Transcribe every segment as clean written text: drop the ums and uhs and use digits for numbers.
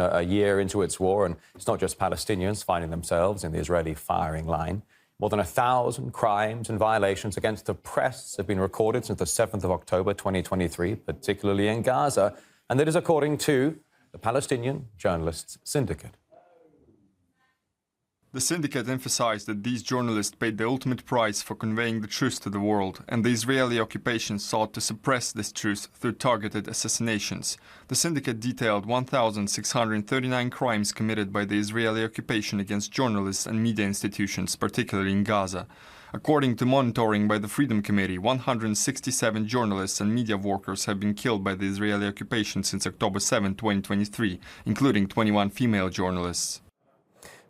than a year into its war, and it's not just Palestinians finding themselves in the Israeli firing line. More than 1,000 crimes and violations against the press have been recorded since the 7th of October 2023, particularly in Gaza, and that is according to the Palestinian Journalists Syndicate. The syndicate emphasized that these journalists paid the ultimate price for conveying the truth to the world, and the Israeli occupation sought to suppress this truth through targeted assassinations. The syndicate detailed 1,639 crimes committed by the Israeli occupation against journalists and media institutions, particularly in Gaza. According to monitoring by the Freedom Committee, 167 journalists and media workers have been killed by the Israeli occupation since October 7, 2023, including 21 female journalists.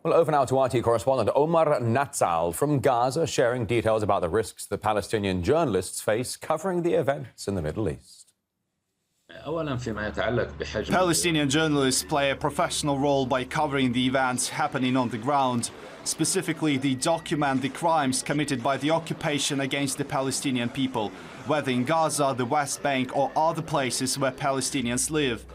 Well, over now to RT correspondent Omar Natsal from Gaza, sharing details about the risks the Palestinian journalists face covering the events in the Middle East. Palestinian journalists play a professional role by covering the events happening on the ground. Specifically, they document the crimes committed by the occupation against the Palestinian people, whether in Gaza, the West Bank or other places where Palestinians live.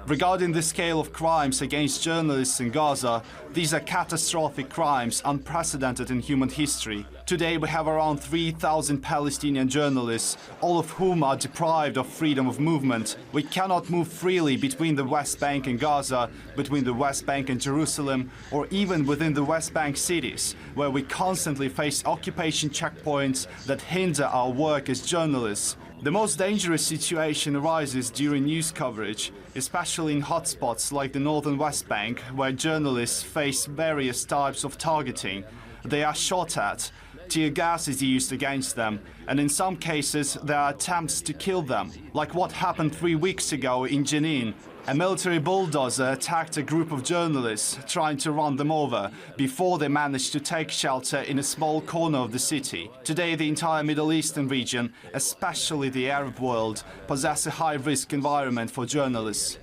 Regarding the scale of crimes against journalists in Gaza, these are catastrophic crimes unprecedented in human history. Today we have around 3,000 Palestinian journalists, all of whom are deprived of freedom of movement. We cannot move freely between the West Bank and Gaza, between the West Bank and Jerusalem, or even within the West Bank cities, where we constantly face occupation checkpoints that hinder our work as journalists. The most dangerous situation arises during news coverage, especially in hotspots like the northern West Bank, where journalists face various types of targeting. They are shot at, tear gas is used against them, and in some cases there are attempts to kill them, like what happened 3 weeks ago in Jenin. A military bulldozer attacked a group of journalists, trying to run them over, before they managed to take shelter in a small corner of the city. Today, the entire Middle Eastern region, especially the Arab world, possess a high-risk environment for journalists.